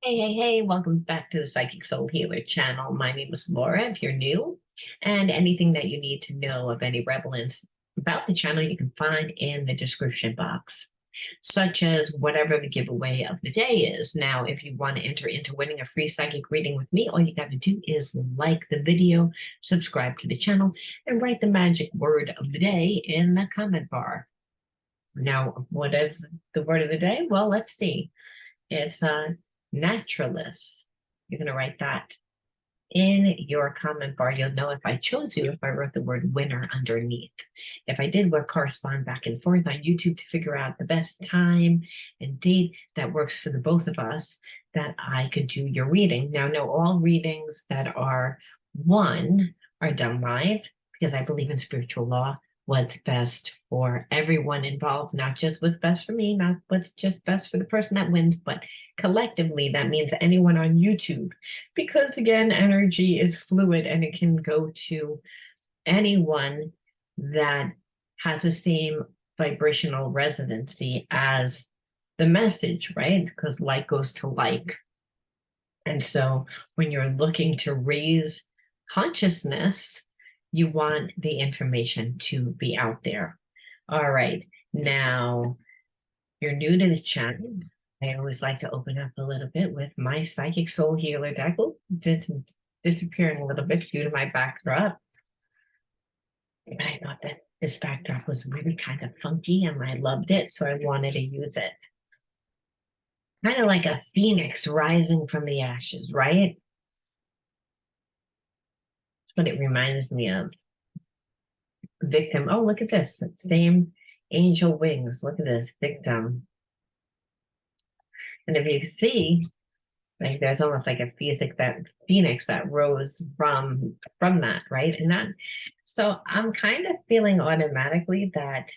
Hey, welcome back to the Psychic Soul Healer channel. My name is Laura, if you're new, and anything that you need to know of any relevance about the channel, you can find in the description box, such as whatever the giveaway of the day is. Now, if you want to enter into winning a free psychic reading with me, all you got to do is like the video, subscribe to the channel, and write the magic word of the day in the comment bar. Now, what is the word of the day? Well, let's see. It's naturalist. You're going to write that in your comment bar. You'll know if I chose you if I wrote the word winner underneath. If I did, we'll correspond back and forth on YouTube to figure out the best time and date that works for the both of us that I could do your reading. Now, no, all readings that are one are done live because I believe in spiritual law. What's best for everyone involved, not just what's best for me, not what's just best for the person that wins, but collectively, that means anyone on YouTube. Because again, energy is fluid and it can go to anyone that has the same vibrational resonancy as the message, right? Because like goes to like. And so when you're looking to raise consciousness, you want the information to be out there. All right. Now, you're new to the channel. I always like to open up a little bit with my Psychic Soul Healer deck. Oh, disappearing a little bit due to my backdrop. But I thought that this backdrop was really kind of funky and I loved it, so I wanted to use it. Kind of like a phoenix rising from the ashes, right? What it reminds me of. Victim. Oh, look at this. Same angel wings. Look at this. Victim. And if you see, like there's almost like a phoenix that rose from that, right? And that, so I'm kind of feeling automatically that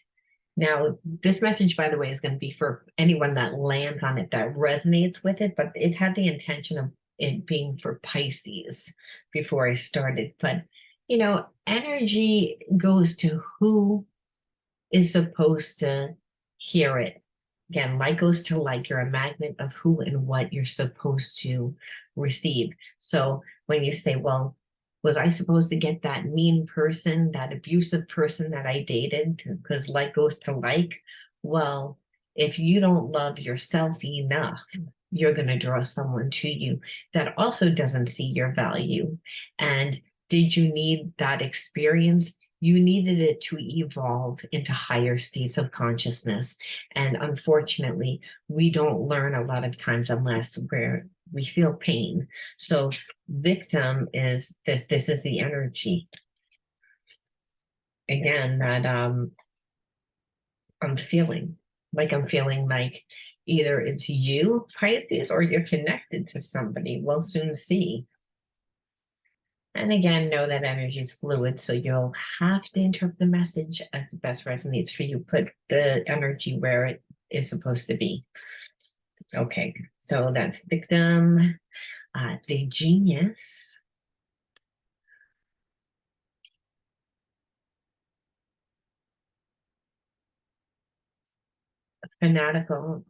now this message, by the way, is going to be for anyone that lands on it, that resonates with it, but it had the intention of it being for Pisces before I started. But, you know, energy goes to who is supposed to hear it. Again, like goes to like, you're a magnet of who and what you're supposed to receive. So when you say, well, was I supposed to get that mean person, that abusive person that I dated? Because like goes to like. Well, if you don't love yourself enough, you're going to draw someone to you that also doesn't see your value. And did you need that experience? You needed it to evolve into higher states of consciousness. And unfortunately, we don't learn a lot of times unless we feel pain. So victim is this is the energy. Again, that I'm feeling like either it's you, Pisces, or you're connected to somebody. We'll soon see. And again, know that energy is fluid, so you'll have to interpret the message as the best resonates for you. Put the energy where it is supposed to be. Okay, so that's victim, the genius, fanatical.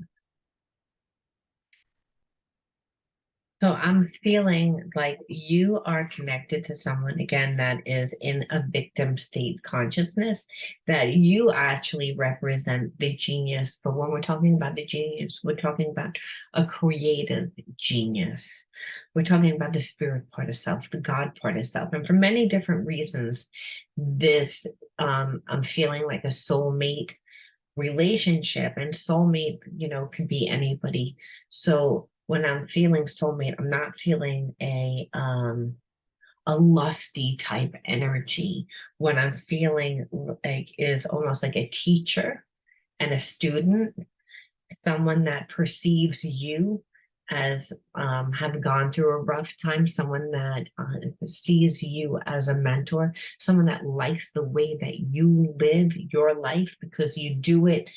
So I'm feeling like you are connected to someone, again, that is in a victim state consciousness, that you actually represent the genius. But when we're talking about the genius, we're talking about a creative genius. We're talking about the spirit part of self, the God part of self. And for many different reasons, this, I'm feeling like a soulmate relationship, and soulmate, you know, could be anybody. So when I'm feeling soulmate, I'm not feeling a lusty type energy. When I'm feeling like is almost like a teacher and a student, someone that perceives you as have gone through a rough time, someone that sees you as a mentor, someone that likes the way that you live your life because you do it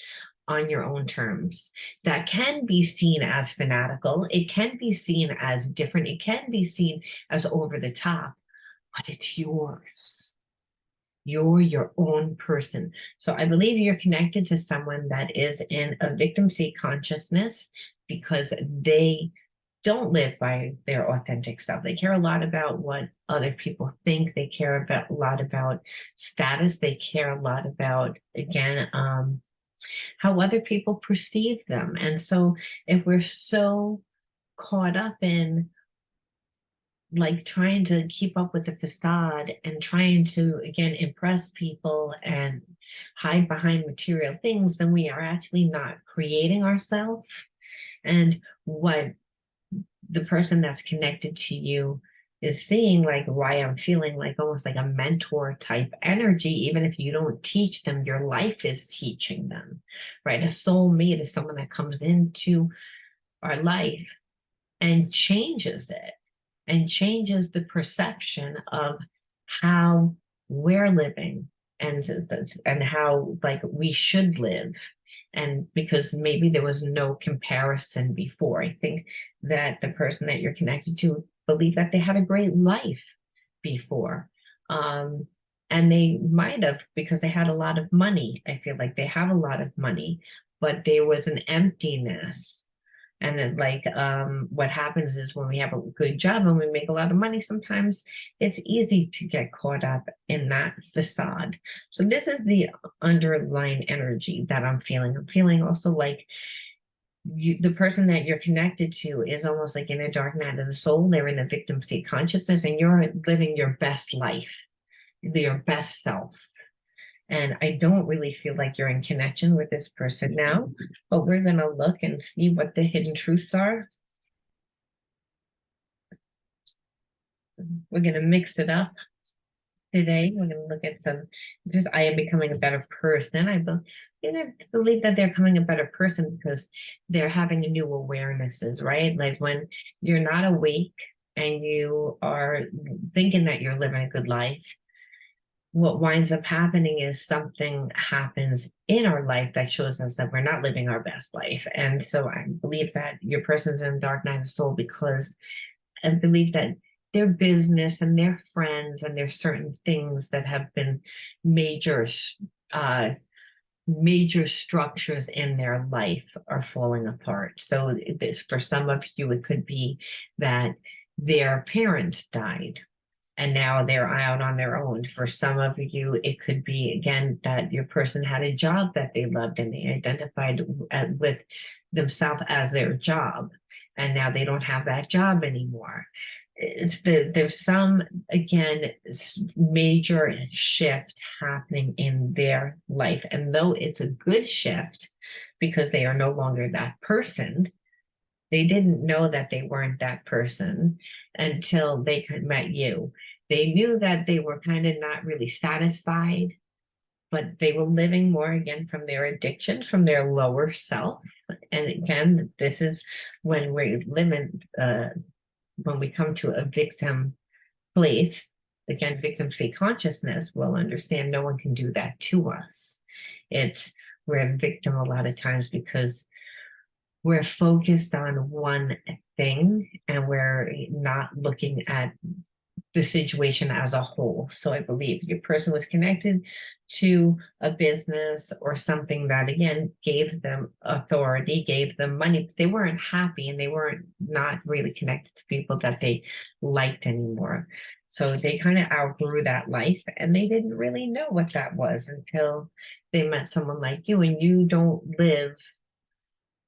on your own terms. That can be seen as fanatical. It can be seen as different. It can be seen as over the top, but it's yours. You're your own person. So I believe you're connected to someone that is in a victim state consciousness because they don't live by their authentic self. They care a lot about what other people think. They care about a lot about status. They care a lot about, again, how other people perceive them. And so if we're so caught up in like trying to keep up with the facade and trying to again impress people and hide behind material things, then we are actually not creating ourselves. And what the person that's connected to you is seeing, like why I'm feeling like almost like a mentor type energy, even if you don't teach them, your life is teaching them, right? A soulmate is someone that comes into our life and changes it and changes the perception of how we're living and how like we should live. And because maybe there was no comparison before, I think that the person that you're connected to believed that they had a great life before. um, and they might have, because they had a lot of money. I feel like they have a lot of money, but there was an emptiness. And then like what happens is when we have a good job and we make a lot of money, sometimes it's easy to get caught up in that facade. So this is the underlying energy that I'm feeling. I'm feeling also like the person that you're connected to is almost like in a dark night of the soul. They're in a victim state consciousness and you're living your best life, your best self. And I don't really feel like you're in connection with this person now, but we're going to look and see what the hidden truths are. We're going to mix it up today. We're going to look at some, just I am becoming a better person. I believe that they're becoming a better person because they're having a new awarenesses, right? Like when you're not awake and you are thinking that you're living a good life, what winds up happening is something happens in our life that shows us that we're not living our best life. And so I believe that your person's in dark night of soul because I believe that their business and their friends and there's certain things that have been major major structures in their life are falling apart. So this, for some of you, it could be that their parents died and now they're out on their own. For some of you, it could be, again, that your person had a job that they loved and they identified with themselves as their job, and now they don't have that job anymore. There's some, again, major shift happening in their life. And though it's a good shift because they are no longer that person, they didn't know that they weren't that person until they met you. They knew that they were kind of not really satisfied, but they were living more again from their addiction, from their lower self. And again, this is when we limit, when we come to a victim place, again, victim state consciousness, we'll understand no one can do that to us. We're a victim a lot of times because we're focused on one thing and we're not looking at the situation as a whole. So I believe your person was connected to a business or something that, again, gave them authority, gave them money, but they weren't happy and they weren't not really connected to people that they liked anymore. So they kind of outgrew that life and they didn't really know what that was until they met someone like you, and you don't live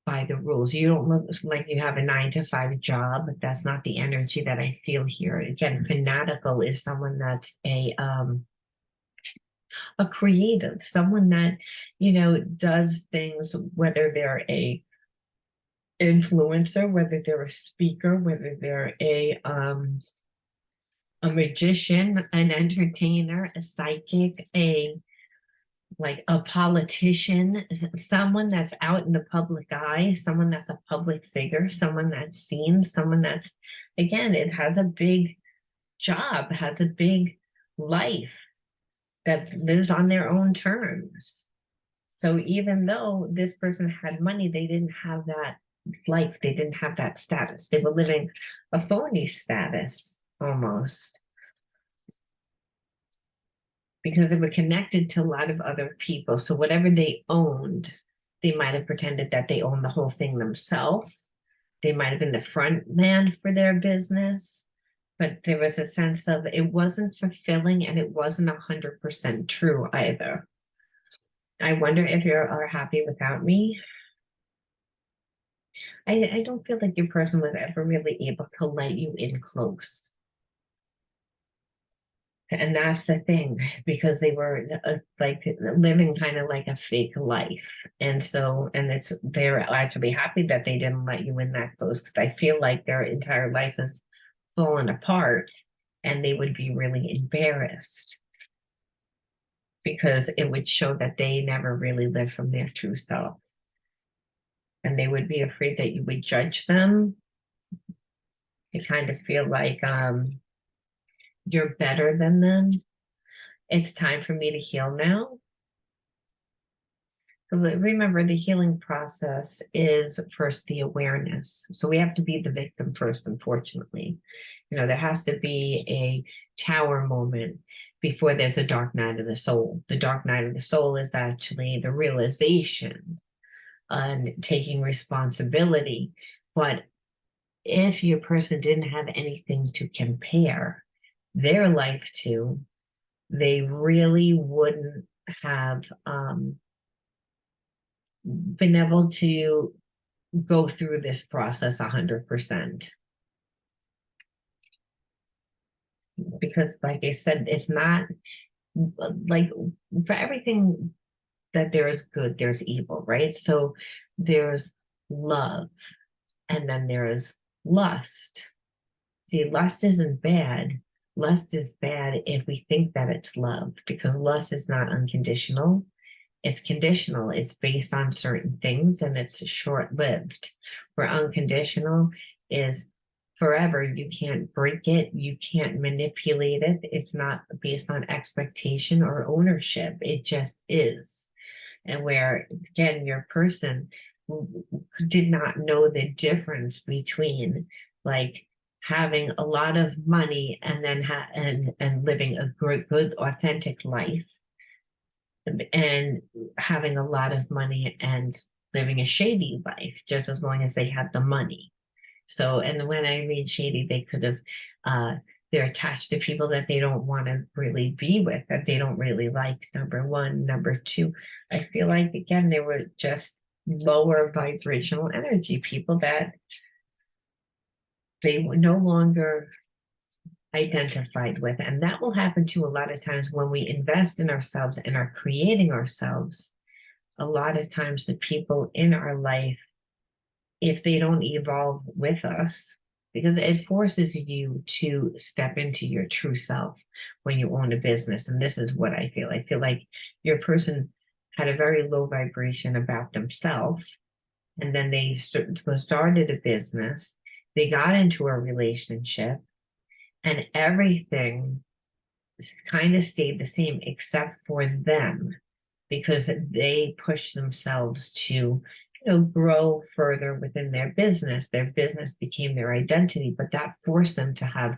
by the rules. You don't look like you have a 9-to-5 job. That's not the energy that I feel here. Again, fanatical is someone that's a creative, someone that, does things, whether they're a influencer, whether they're a speaker, whether they're a magician, an entertainer, a psychic, like a politician, someone that's out in the public eye, someone that's a public figure, someone that's seen, someone that's, again, it has a big job, has a big life that lives on their own terms. So even though this person had money, they didn't have that life, they didn't have that status. They were living a phony status almost, because they were connected to a lot of other people. So whatever they owned, they might have pretended that they owned the whole thing themselves. they might have been the front man for their business, but there was a sense of it wasn't fulfilling and it wasn't 100% true either. I wonder if you are happy without me. I don't feel like your person was ever really able to let you in close. And that's the thing, because they were like living kind of like a fake life. And so, and they're actually happy that they didn't let you in that close, because I feel like their entire life has fallen apart and they would be really embarrassed because it would show that they never really lived from their true self. And they would be afraid that you would judge them. They kind of feel like you're better than them. It's time for me to heal now. Remember, the healing process is first the awareness. So we have to be the victim first, unfortunately. There has to be a tower moment before there's a dark night of the soul. The dark night of the soul is actually the realization and taking responsibility. But if your person didn't have anything to compare their life to, they really wouldn't have been able to go through this process 100%. Because, like I said, it's not like for everything that there is good, there's evil, right? So there's love, and then there's lust. See, lust isn't bad. Lust is bad if we think that it's love, because lust is not unconditional. It's conditional. It's based on certain things and it's short-lived. Where unconditional is forever. You can't break it. You can't manipulate it. It's not based on expectation or ownership. It just is. And where, again, your person did not know the difference between like having a lot of money and then and living a good authentic life, and having a lot of money and living a shady life, just as long as they had the money. So, and when I mean shady, they could have, they're attached to people that they don't want to really be with, that they don't really like, number one. Number two, I feel like, again, they were just lower vibrational energy people that they were no longer identified with. And that will happen too a lot of times when we invest in ourselves and are creating ourselves. A lot of times the people in our life, if they don't evolve with us, because it forces you to step into your true self when you own a business. And this is what I feel. I feel like your person had a very low vibration about themselves. And then they started a business. They got into a relationship. And everything kind of stayed the same except for them, because they pushed themselves to, grow further within their business. Their business became their identity, but that forced them to have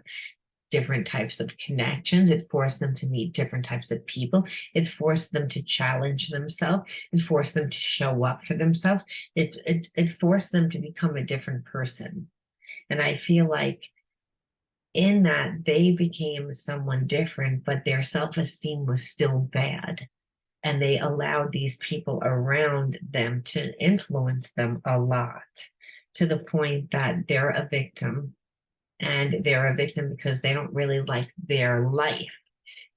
different types of connections. It forced them to meet different types of people. It forced them to challenge themselves. It forced them to show up for themselves. It forced them to become a different person. And I feel like in that they became someone different, but their self-esteem was still bad. And they allowed these people around them to influence them a lot, to the point that they're a victim. And they're a victim because they don't really like their life.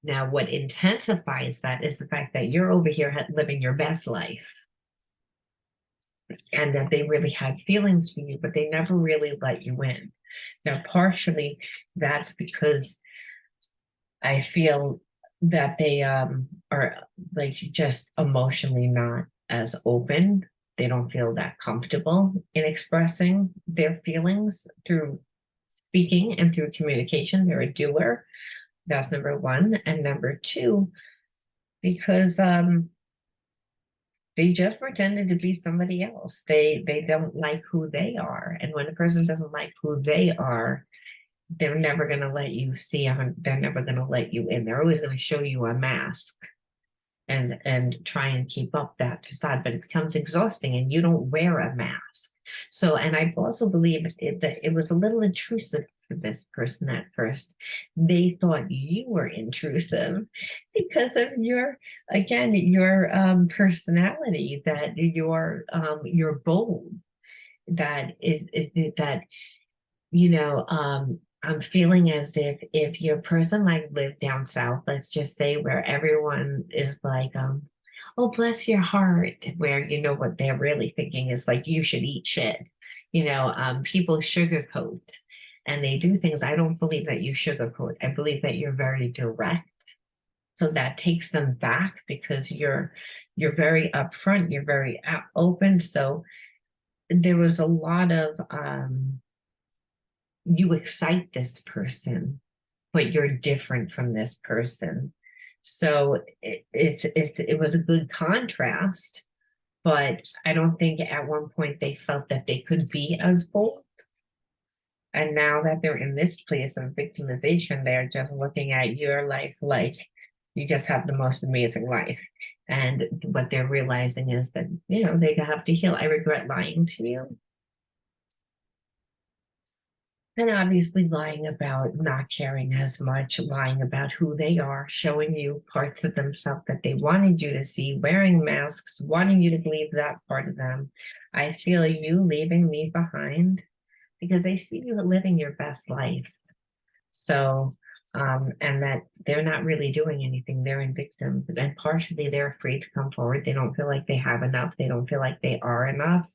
Now, what intensifies that is the fact that you're over here living your best life, and that they really had feelings for you, but they never really let you in. Now, partially that's because I feel that they are like just emotionally not as open. They don't feel that comfortable in expressing their feelings through speaking and through communication. They're a doer. That's number one. And number two, because they just pretended to be somebody else. They don't like who they are. And when a person doesn't like who they are, they're never going to let you see, they're never going to let you in. They're always going to show you a mask. and try and keep up that facade, but it becomes exhausting and you don't wear a mask. So, and I also believe that it was a little intrusive for this person at first. They thought you were intrusive because of your, again, your personality, that you're bold, that that, I'm feeling as if your person like lived down south, let's just say, where everyone is like, oh, bless your heart, where what they're really thinking is like, you should eat shit. People sugarcoat and they do things. I don't believe that you sugarcoat. I believe that you're very direct. So that takes them back because you're very upfront, you're very open. So there was a lot of you excite this person, but you're different from this person. So it was a good contrast, but I don't think at one point they felt that they could be as bold. And now that they're in this place of victimization, they're just looking at your life like you just have the most amazing life. And what they're realizing is that, they have to heal. I regret lying to you. And obviously lying about not caring as much, lying about who they are, showing you parts of themselves that they wanted you to see, wearing masks, wanting you to believe that part of them. I feel you leaving me behind because they see you living your best life. So, and that they're not really doing anything. They're in victim, and partially they're afraid to come forward. They don't feel like they have enough. They don't feel like they are enough,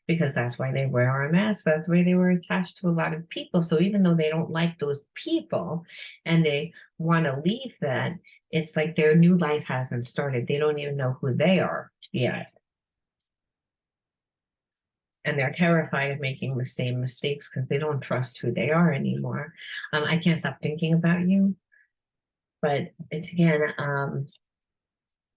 because that's why they wear a mask. That's why they were attached to a lot of people. So even though they don't like those people and they want to leave that, it's like their new life hasn't started. They don't even know who they are yet. And they're terrified of making the same mistakes because they don't trust who they are anymore. I can't stop thinking about you. But it's again,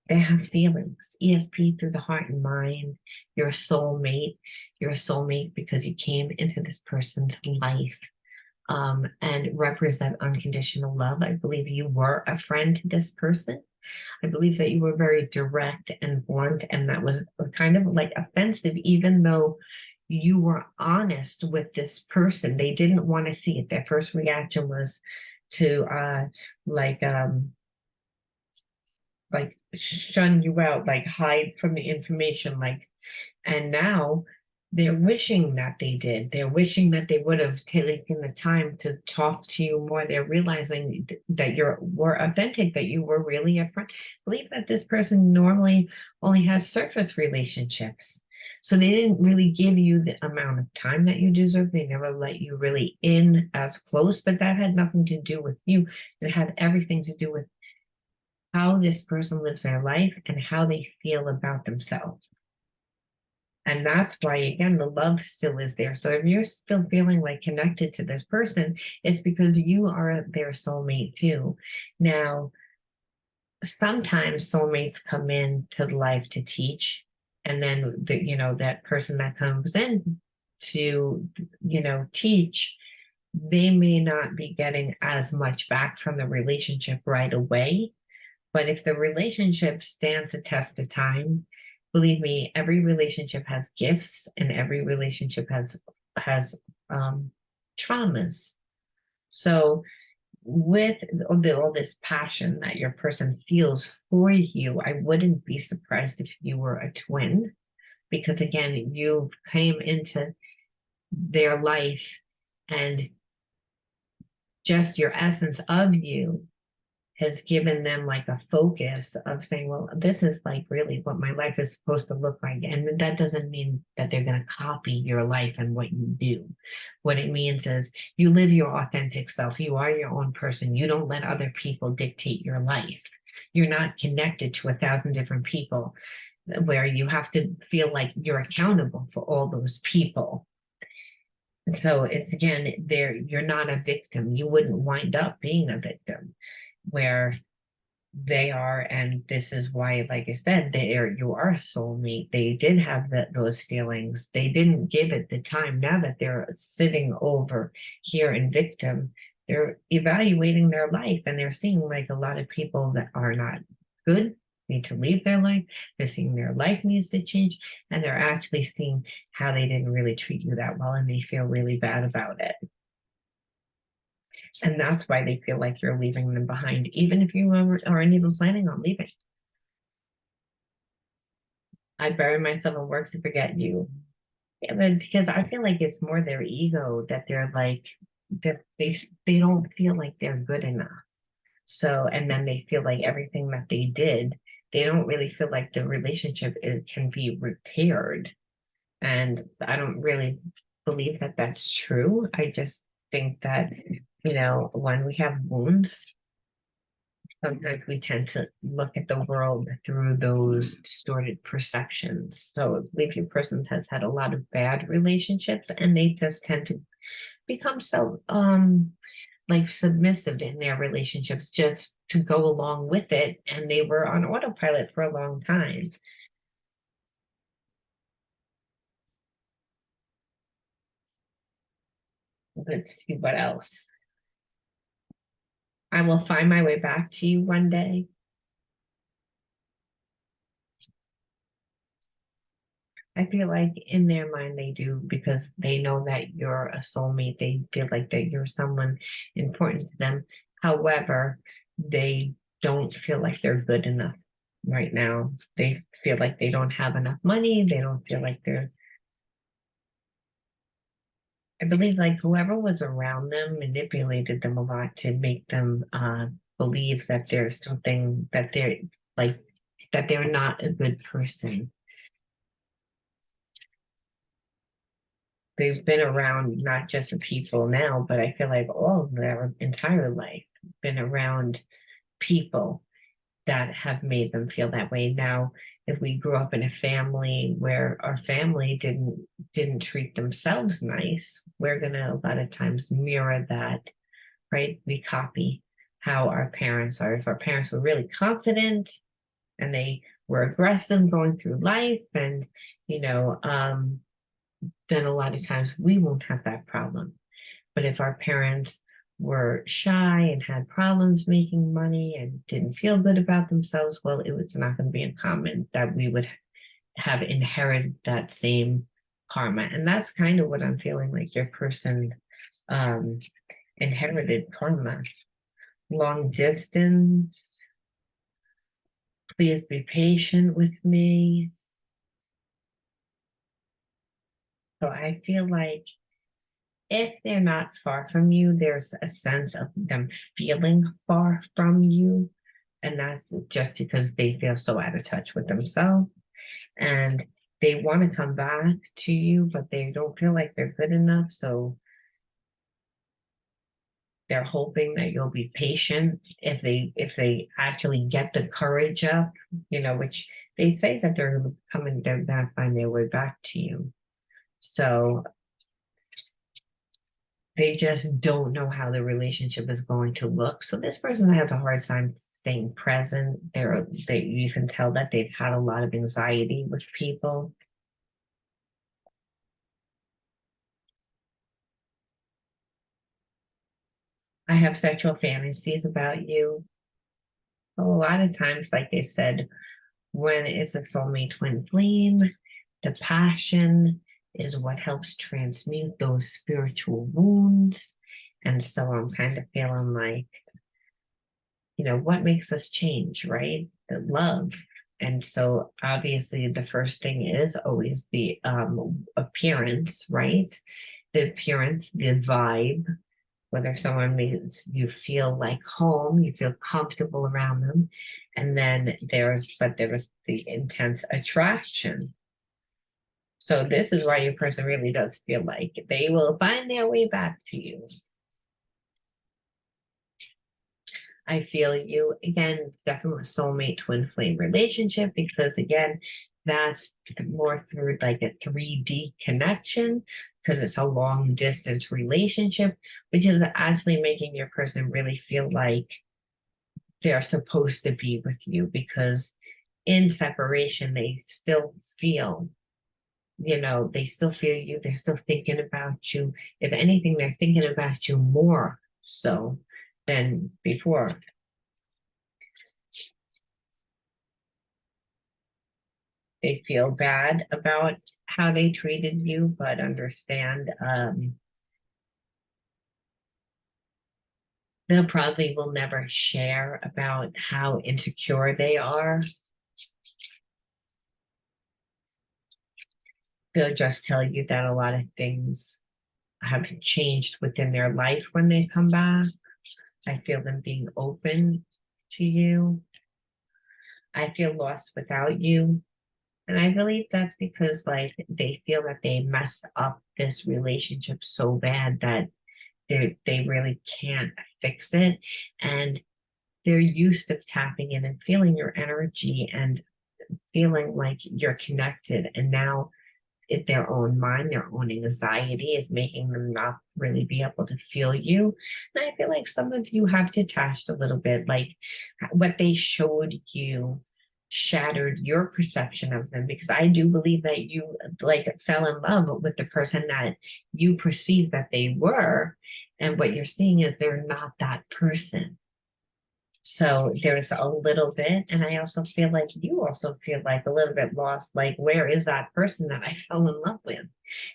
they have feelings. ESP through the heart and mind. You're a soulmate. You're a soulmate because you came into this person's life and represent unconditional love. I believe you were a friend to this person. I believe that you were very direct and blunt, and that was kind of like offensive, even though you were honest with this person. They didn't want to see it. Their first reaction was to like shun you out, like hide from the information, and now they're wishing that they did. They're wishing that they would have taken the time to talk to you more. They're realizing that were authentic, that you were really a friend. Believe that this person normally only has surface relationships. So they didn't really give you the amount of time that you deserve. They never let you really in as close, but that had nothing to do with you. It had everything to do with how this person lives their life and how they feel about themselves. And that's why, again, the love still is there. So if you're still feeling like connected to this person, it's because you are their soulmate too. Now, sometimes soulmates come into life to teach, and then that person that comes in to teach, they may not be getting as much back from the relationship right away. But if the relationship stands the test of time, believe me, every relationship has gifts and every relationship has traumas. So with all this passion that your person feels for you, I wouldn't be surprised if you were a twin, because again, you came into their life and just your essence of you has given them like a focus of saying, well, this is like really what my life is supposed to look like. And that doesn't mean that they're going to copy your life and what you do. What it means is you live your authentic self. You are your own person. You don't let other people dictate your life. You're not connected to 1,000 different people where you have to feel like you're accountable for all those people. So it's again, you're not a victim. You wouldn't wind up being a victim where they are. And this is why, like I said, you are a soulmate. They did have those feelings. They didn't give it the time. Now that they're sitting over here in victim, they're evaluating their life and they're seeing like a lot of people that are not good need to leave their life. They're seeing their life needs to change, and they're actually seeing how they didn't really treat you that well, and they feel really bad about it. And that's why they feel like you're leaving them behind, even if you aren't even planning on leaving. I bury myself in work to forget you. Yeah, but because I feel like it's more their ego that they're like, that they don't feel like they're good enough. So, and then they feel like everything that they did, they don't really feel like the relationship can be repaired. And I don't really believe that that's true. I just think that, when we have wounds, sometimes we tend to look at the world through those distorted perceptions. So, I believe your person has had a lot of bad relationships, and they just tend to become so like submissive in their relationships just to go along with it, and they were on autopilot for a long time. Let's see what else. I will find my way back to you one day. I feel like in their mind they do, because they know that you're a soulmate. They feel like that you're someone important to them. However, they don't feel like they're good enough right now. They feel like they don't have enough money. They don't feel like they're, I believe, like whoever was around them manipulated them a lot to make them believe that there's something that they're like, that they're not a good person. They've been around not just the people now, but I feel like all of their entire life been around people that have made them feel that way. Now, if we grew up in a family where our family didn't treat themselves nice, we're gonna a lot of times mirror that, right? We copy how our parents are. If our parents were really confident and they were aggressive going through life, and you know, then a lot of times we won't have that problem. But if our parents were shy and had problems making money and didn't feel good about themselves, well, it was not going to be uncommon that we would have inherited that same karma. And that's kind of what I'm feeling like your person um, inherited karma. Long distance, please be patient with me. So I feel like if they're not far from you, there's a sense of them feeling far from you. And that's just because they feel so out of touch with themselves. And they want to come back to you, but they don't feel like they're good enough. So they're hoping that you'll be patient if they actually get the courage up, which they say that they're gonna find their way back to you. So they just don't know how the relationship is going to look. So this person has a hard time staying present. You can tell that they've had a lot of anxiety with people. I have sexual fantasies about you. A lot of times, like they said, when it's a soulmate twin flame, the passion is what helps transmute those spiritual wounds. And so I'm kind of feeling like, what makes us change, right? The love. And so obviously the first thing is always the appearance, right? The appearance, the vibe, whether someone makes you feel like home, you feel comfortable around them. And then there was the intense attraction. So this is why your person really does feel like they will find their way back to you. I feel you. Again, definitely a soulmate twin flame relationship, because again, that's more through like a 3D connection, because it's a long distance relationship, which is actually making your person really feel like they're supposed to be with you, because in separation, they still feel, they still feel you, they're still thinking about you. If anything, they're thinking about you more so than before. They feel bad about how they treated you, but understand they'll probably will never share about how insecure they are. They'll just tell you that a lot of things have changed within their life when they come back. I feel them being open to you. I feel lost without you. And I believe that's because like they feel that they messed up this relationship so bad that they really can't fix it. And they're used to tapping in and feeling your energy and feeling like you're connected. And now their own mind, their own anxiety is making them not really be able to feel you. And I feel like some of you have detached a little bit, like what they showed you shattered your perception of them, because I do believe that you like fell in love with the person that you perceive that they were, and what you're seeing is they're not that person. So there's a little bit, and I also feel like you also feel like a little bit lost. Like, where is that person that I fell in love with?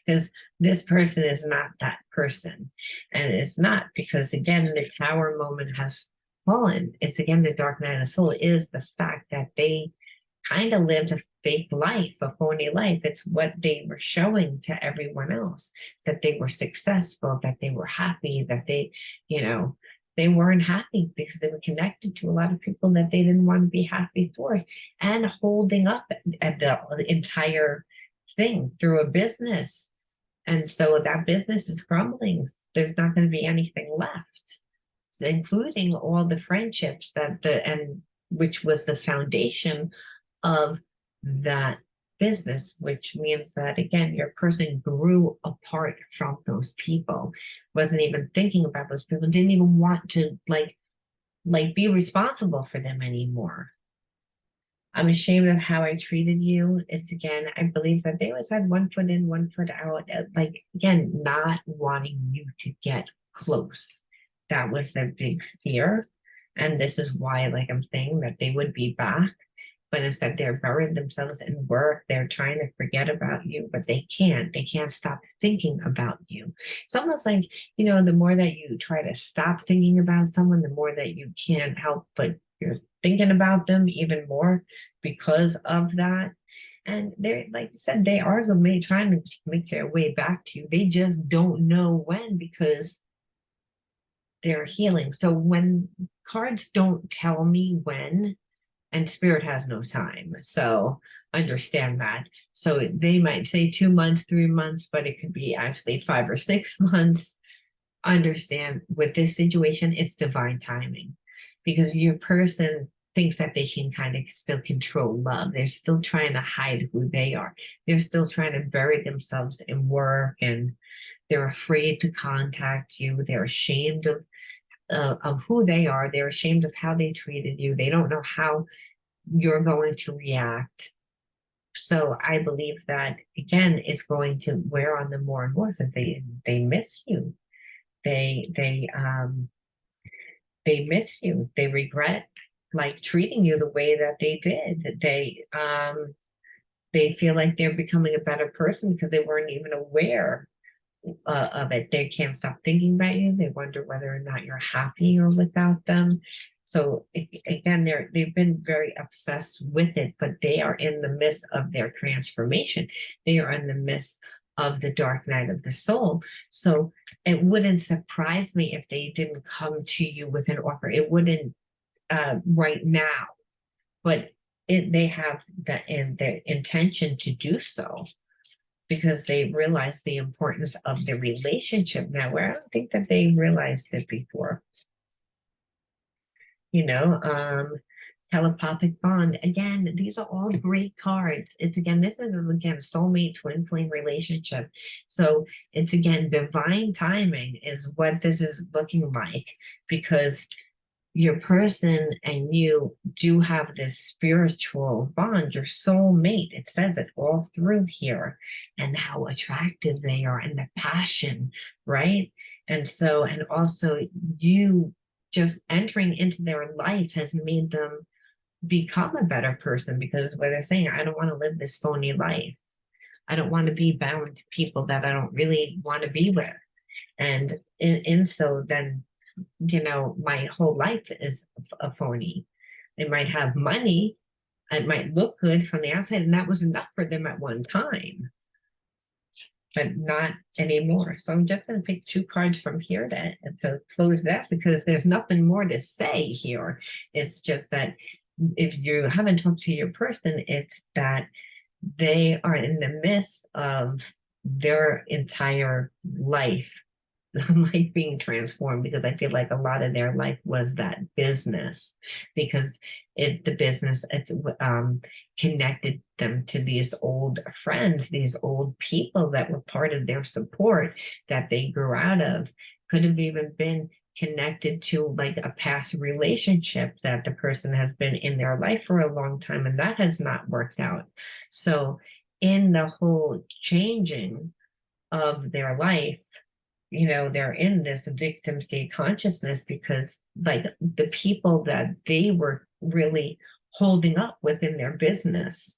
Because this person is not that person. And it's not because, again, the tower moment has fallen. It's again the dark night of the soul is the fact that they kind of lived a fake life, a phony life. It's what they were showing to everyone else, that they were successful, that they were happy, that you know, they weren't happy because they were connected to a lot of people that they didn't want to be happy for, and holding up at the entire thing through a business. And so that business is crumbling. There's not going to be anything left, including all the friendships and which was the foundation of that business, which means that again, your person grew apart from those people, wasn't even thinking about those people, didn't even want to like be responsible for them anymore. I'm ashamed of how I treated you. It's again, I believe that they always had one foot in, one foot out. Like again, not wanting you to get close. That was their big fear. And this is why, like I'm saying, that they would be back, but instead they're buried themselves in work. They're trying to forget about you, but they can't. They can't stop thinking about you. It's almost like, the more that you try to stop thinking about someone, the more that you can't help but you're thinking about them even more because of that. And they're, like I said, they are trying to make their way back to you. They just don't know when, because they're healing. So when cards don't tell me when, and spirit has no time, so understand that. So they might say 2 months, 3 months, but it could be actually 5 or 6 months. Understand with this situation, it's divine timing, because your person thinks that they can kind of still control love. They're still trying to hide who they are. They're still trying to bury themselves in work, and they're afraid to contact you. They're ashamed of who they are. They're ashamed of how they treated you. They don't know how you're going to react. So I believe that again, it's going to wear on them more and more, because they miss you. They miss you. They regret like treating you the way that they did. They feel like they're becoming a better person because they weren't even aware of it. They can't stop thinking about you. They wonder whether or not you're happy or without them. So again, they've been very obsessed with it, but they are in the midst of their transformation. They are in the midst of the dark night of the soul. So it wouldn't surprise me if they didn't come to you with an offer. It wouldn't right now, but they have the intention to do so, because they realize the importance of the relationship now, where I don't think that they realized it before. Telepathic bond. Again, these are all great cards. It's again, this is again, soulmate twin flame relationship. So it's again, divine timing is what this is looking like, because your person and you do have this spiritual bond, your soulmate. It says it all through here, and how attractive they are, and the passion, right? And so, and also you just entering into their life has made them become a better person, because what they're saying, I don't want to live this phony life. I don't want to be bound to people that I don't really want to be with. And so then, my whole life is a phony. They might have money, it might look good from the outside, and that was enough for them at one time, but not anymore. So I'm just going to pick 2 cards from here to close that, because there's nothing more to say here. It's just that if you haven't talked to your person, it's that they are in the midst of their entire life like being transformed, because I feel like a lot of their life was that business, because the business connected them to these old friends, these old people that were part of their support that they grew out of. Could have even been connected to like a past relationship that the person has been in their life for a long time, and that has not worked out. So in the whole changing of their life, they're in this victim state consciousness, because like the people that they were really holding up within their business,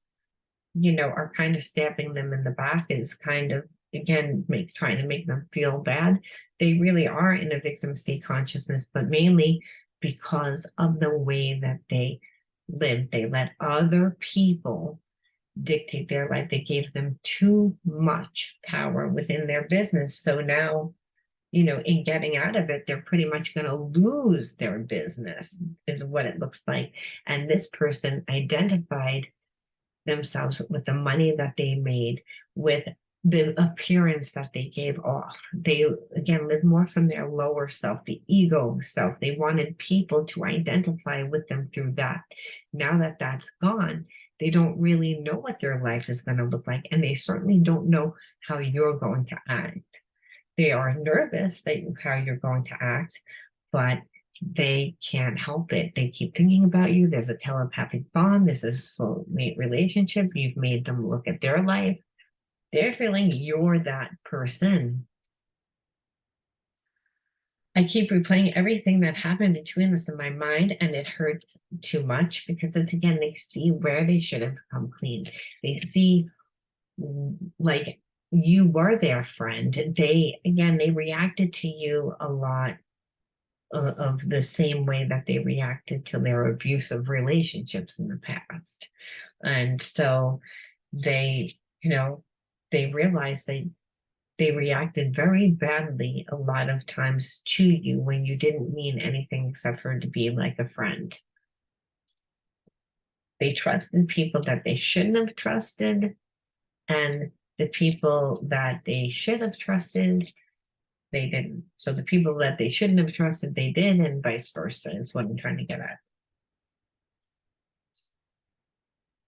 are kind of stabbing them in the back, is kind of, again, trying to make them feel bad. They really are in a victim state consciousness, but mainly because of the way that they live. They let other people dictate their life. They gave them too much power within their business. So now, in getting out of it, they're pretty much going to lose their business, is what it looks like. And this person identified themselves with the money that they made, with the appearance that they gave off. They, again, live more from their lower self, the ego self. They wanted people to identify with them through that. Now that that's gone, they don't really know what their life is going to look like. And they certainly don't know how you're going to act. They are nervous that how you're going to act, but they can't help it. They keep thinking about you. There's a telepathic bond. This is a soulmate relationship. You've made them look at their life. They're feeling you're that person. I keep replaying everything that happened between us in my mind, and it hurts too much, because it's, again, they see where they should have come clean. They see like you were their friend. They reacted to you a lot of the same way that they reacted to their abusive relationships in the past. And so they, they realized they reacted very badly a lot of times to you when you didn't mean anything except for to be like a friend. They trusted people that they shouldn't have trusted, and the people that they should have trusted, they didn't. So the people that they shouldn't have trusted, they did, and vice versa is what I'm trying to get at.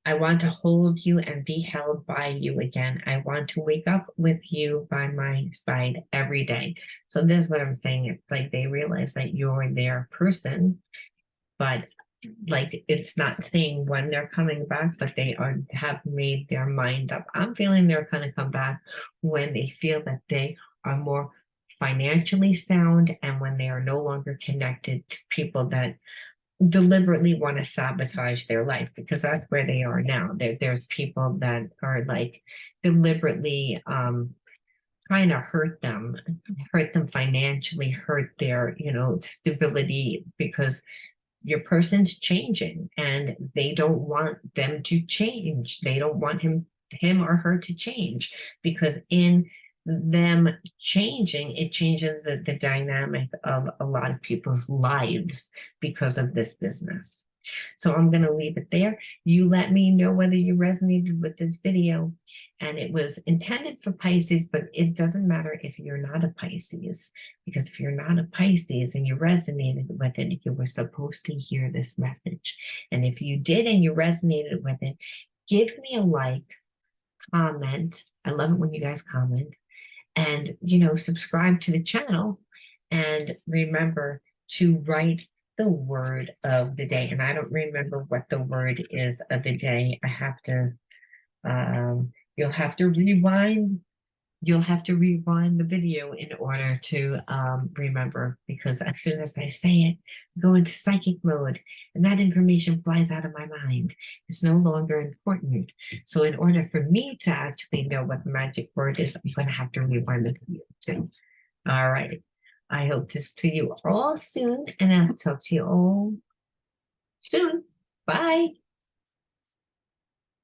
I want to hold you and be held by you again. I want to wake up with you by my side every day. So this is what I'm saying. It's like they realize that you're their person, but like it's not saying when they're coming back, but they have made their mind up. I'm feeling they're going to come back when they feel that they are more financially sound, and when they are no longer connected to people that deliberately want to sabotage their life, because that's where they are now. There's people that are like deliberately trying to hurt them financially, hurt their stability, because your person's changing and they don't want them to change. They don't want him or her to change, because in them changing, it changes the dynamic of a lot of people's lives because of this business. So I'm going to leave it there. You let me know whether you resonated with this video. And it was intended for Pisces, but it doesn't matter if you're not a Pisces, because if you're not a Pisces and you resonated with it, you were supposed to hear this message. And if you did and you resonated with it, give me a like, comment. I love it when you guys comment. And, subscribe to the channel. And remember to write the word of the day. And I don't remember what the word is of the day. I have to, you'll have to rewind You'll have to rewind the video in order to remember, because as soon as I say it, I go into psychic mode and that information flies out of my mind. It's no longer important. So in order for me to actually know what the magic word is, I'm going to have to rewind the video too. All right. I hope to see you all soon, and I'll talk to you all soon. Bye.